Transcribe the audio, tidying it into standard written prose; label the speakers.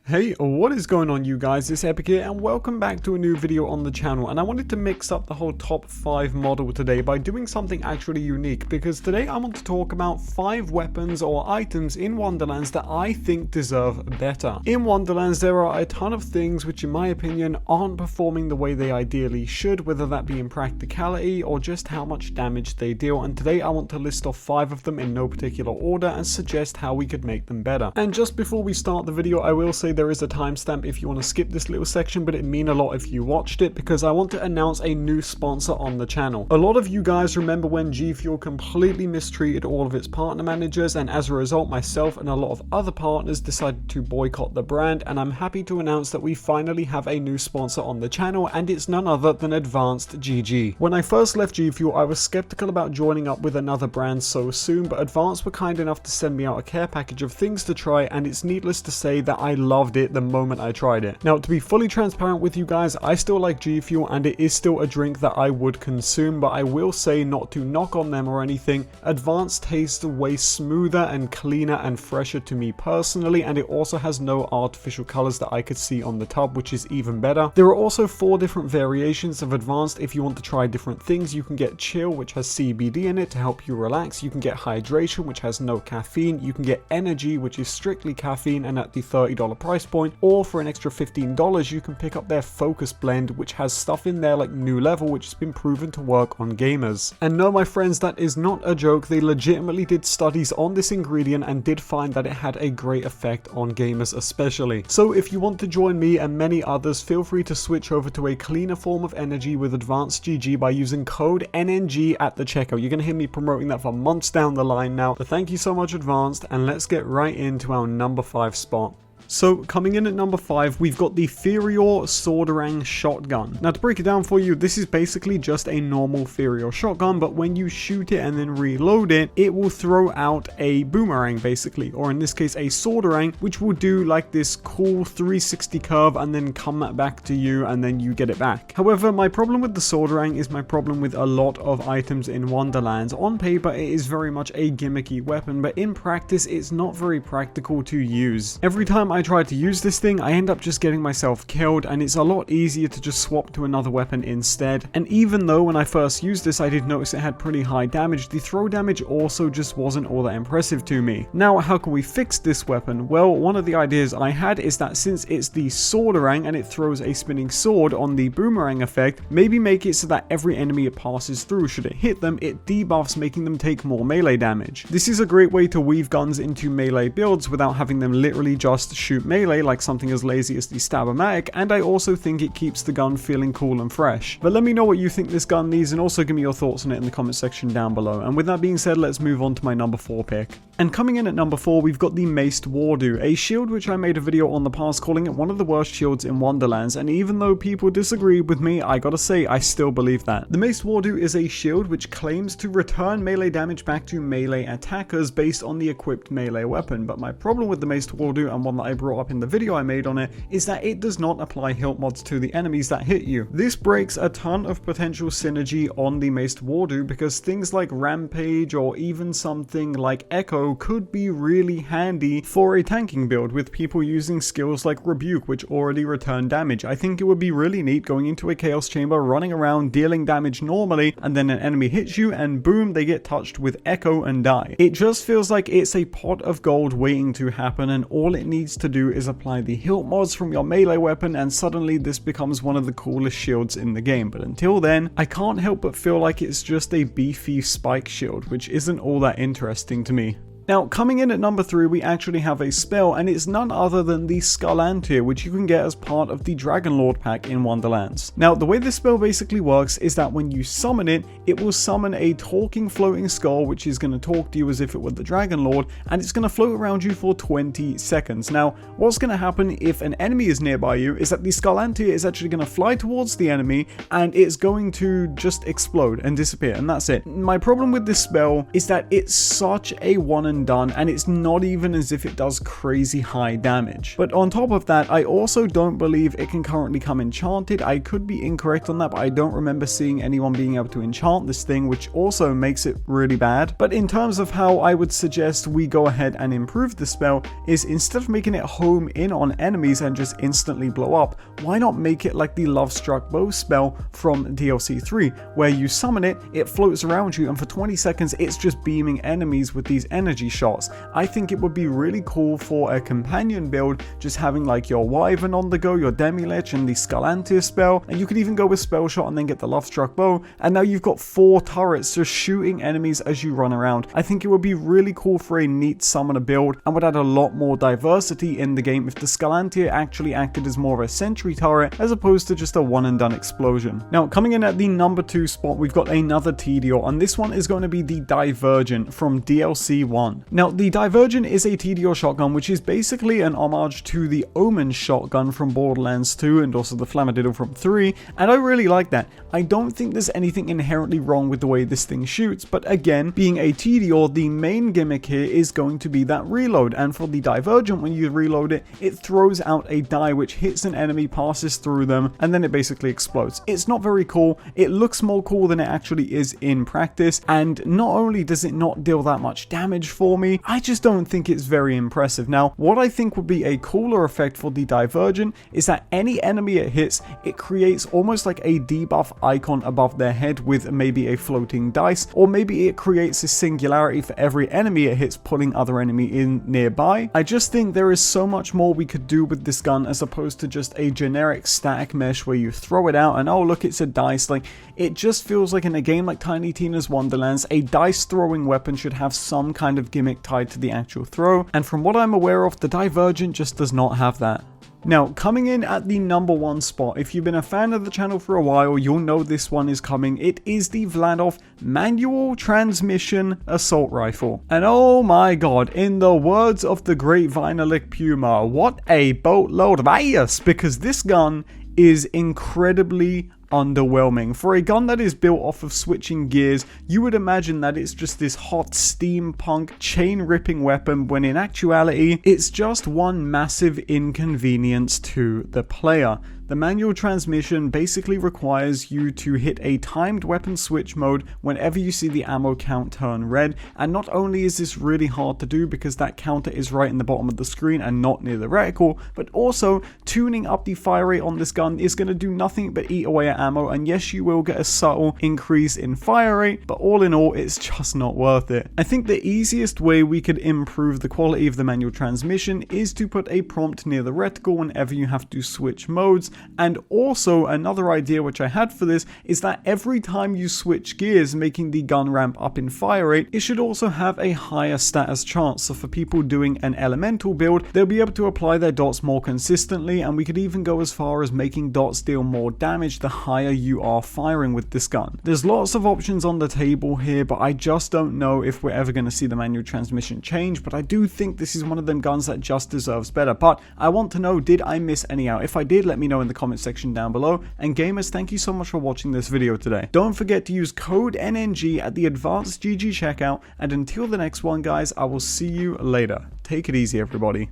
Speaker 1: Hey, what is going on you guys, it's Epic here and welcome back to a new video on the channel. And I wanted to mix up the whole top 5 model today by doing something actually unique, because today I want to talk about 5 weapons or items in Wonderlands that I think deserve better. In Wonderlands there are a ton of things which in my opinion aren't performing the way they ideally should, whether that be in practicality or just how much damage they deal, and today I want to list off 5 of them in no particular order and suggest how we could make them better. And just before we start the video, I will say there is a timestamp if you want to skip this little section, but it'd mean a lot if you watched it, because I want to announce a new sponsor on the channel. A lot of you guys remember when G Fuel completely mistreated all of its partner managers, and as a result myself and a lot of other partners decided to boycott the brand, and I'm happy to announce that we finally have a new sponsor on the channel, and it's none other than Advanced GG. When I first left G Fuel I was skeptical about joining up with another brand so soon, but Advanced were kind enough to send me out a care package of things to try, and it's needless to say that I loved it the moment I tried it. Now, to be fully transparent with you guys, I still like G Fuel and it is still a drink that I would consume, but I will say, not to knock on them or anything, Advanced tastes way smoother and cleaner and fresher to me personally, and it also has no artificial colors that I could see on the tub, which is even better. There are also 4 different variations of Advanced. If you want to try different things, you can get Chill, which has CBD in it to help you relax. You can get Hydration, which has no caffeine. You can get Energy, which is strictly caffeine and at the $30 price point. Or for an extra $15 you can pick up their Focus Blend, which has stuff in there like New Level, which has been proven to work on gamers. And no, my friends, that is not a joke. They legitimately did studies on this ingredient and did find that it had a great effect on gamers especially. So if you want to join me and many others, feel free to switch over to a cleaner form of energy with Advanced GG by using code NNG at the checkout. You're going to hear me promoting that for months down the line now. But thank you so much, Advanced, and let's get right into our number 5 spot. So coming in at number 5, we've got the Furior Swordorang Shotgun. Now to break it down for you, this is basically just a normal Furior shotgun, but when you shoot it and then reload it, it will throw out a boomerang basically, or in this case a Swordorang, which will do like this cool 360 curve and then come back to you and then you get it back. However, my problem with the Swordorang is my problem with a lot of items in Wonderlands. On paper it is very much a gimmicky weapon, but in practice it's not very practical to use. Every time I try to use this thing, I end up just getting myself killed, and it's a lot easier to just swap to another weapon instead. And even though when I first used this I did notice it had pretty high damage, the throw damage also just wasn't all that impressive to me. Now, how can we fix this weapon? Well, one of the ideas I had is that since it's the Swordorang and it throws a spinning sword on the boomerang effect, maybe make it so that every enemy it passes through, should it hit them, it debuffs, making them take more melee damage. This is a great way to weave guns into melee builds without having them literally just shoot melee like something as lazy as the Stab-O-Matic, and I also think it keeps the gun feeling cool and fresh. But let me know what you think this gun needs, and also give me your thoughts on it in the comment section down below. And with that being said, let's move on to my number 4 pick. And coming in at number 4, we've got the Maced Wardu, a shield which I made a video on the past calling it one of the worst shields in Wonderlands, and even though people disagree with me, I gotta say I still believe that. The Maced Wardu is a shield which claims to return melee damage back to melee attackers based on the equipped melee weapon, but my problem with the Maced Wardu, and one that I brought up in the video I made on it, is that it does not apply hilt mods to the enemies that hit you. This breaks a ton of potential synergy on the Maced Wardu, because things like Rampage or even something like Echo could be really handy for a tanking build with people using skills like Rebuke, which already return damage. I think it would be really neat going into a Chaos Chamber, running around dealing damage normally, and then an enemy hits you and boom, they get touched with Echo and die. It just feels like it's a pot of gold waiting to happen, and all it needs to do is apply the hilt mods from your melee weapon, and suddenly this becomes one of the coolest shields in the game. But until then, I can't help but feel like it's just a beefy spike shield, which isn't all that interesting to me. Now, coming in at number 3, we actually have a spell, and it's none other than the Skullantir, which you can get as part of the Dragonlord pack in Wonderlands. Now, the way this spell basically works is that when you summon it, it will summon a talking floating skull, which is going to talk to you as if it were the Dragonlord, and it's going to float around you for 20 seconds. Now, what's going to happen if an enemy is nearby you is that the Skullantir is actually going to fly towards the enemy, and it's going to just explode and disappear, and that's it. My problem with this spell is that it's such a one and and done, and it's not even as if it does crazy high damage. But on top of that, I also don't believe it can currently come enchanted. I could be incorrect on that, but I don't remember seeing anyone being able to enchant this thing, which also makes it really bad. But in terms of how I would suggest we go ahead and improve the spell is, instead of making it home in on enemies and just instantly blow up, why not make it like the Love Struck Bow spell from DLC 3, where you summon it, it floats around you, and for 20 seconds it's just beaming enemies with these energy shots. I think it would be really cool for a companion build, just having like your Wyvern on the go, your Demi-Lich, and the Scalantia spell, and you could even go with Spell Shot and then get the Love Struck Bow, and now you've got 4 turrets just shooting enemies as you run around. I think it would be really cool for a neat summoner build, and would add a lot more diversity in the game if the Scalantia actually acted as more of a sentry turret as opposed to just a one and done explosion. Now, coming in at the number 2 spot, we've got another TDO, and this one is going to be the Divergent from DLC 1. Now, the Divergent is a TDO shotgun, which is basically an homage to the Omen shotgun from Borderlands 2 and also the Flammadiddle from 3, and I really like that. I don't think there's anything inherently wrong with the way this thing shoots, but again, being a TDO, the main gimmick here is going to be that reload, and for the Divergent, when you reload it, it throws out a die which hits an enemy, passes through them, and then it basically explodes. It's not very cool. It looks more cool than it actually is in practice, and not only does it not deal that much damage for me, I just don't think it's very impressive. Now, what I think would be a cooler effect for the Divergent is that any enemy it hits, it creates almost like a debuff icon above their head with maybe a floating dice, or maybe it creates a singularity for every enemy it hits, pulling other enemy in nearby. I just think there is so much more we could do with this gun as opposed to just a generic static mesh where you throw it out and oh look, it's a dice. Like, it just feels like in a game like Tiny Tina's Wonderlands, a dice throwing weapon should have some kind of gimmick tied to the actual throw, and from what I'm aware of, the Divergent just does not have that. Now, coming in at the number 1 spot, if you've been a fan of the channel for a while, you'll know this one is coming. It is the Vladov Manual Transmission Assault Rifle. And oh my god, in the words of the great Vinalic Puma, what a boatload of ass, because this gun is incredibly underwhelming. For a gun that is built off of switching gears, you would imagine that it's just this hot steampunk chain ripping weapon, when in actuality it's just one massive inconvenience to the player. The manual transmission basically requires you to hit a timed weapon switch mode whenever you see the ammo count turn red, and not only is this really hard to do because that counter is right in the bottom of the screen and not near the reticle, but also tuning up the fire rate on this gun is going to do nothing but eat away at ammo, and yes, you will get a subtle increase in fire rate, but all in all, it's just not worth it. I think the easiest way we could improve the quality of the manual transmission is to put a prompt near the reticle whenever you have to switch modes. And also, another idea which I had for this is that every time you switch gears, making the gun ramp up in fire rate, it should also have a higher status chance. So for people doing an elemental build, they'll be able to apply their dots more consistently, and we could even go as far as making dots deal more damage the higher you are firing with this gun. There's lots of options on the table here, but I just don't know if we're ever going to see the manual transmission change, but I do think this is one of them guns that just deserves better. But I want to know, did I miss any out? If I did, let me know in the comment section down below. And gamers, thank you so much for watching this video today. Don't forget to use code NNG at the Advanced GG checkout, and until the next one, guys, I will see you later. Take it easy, everybody.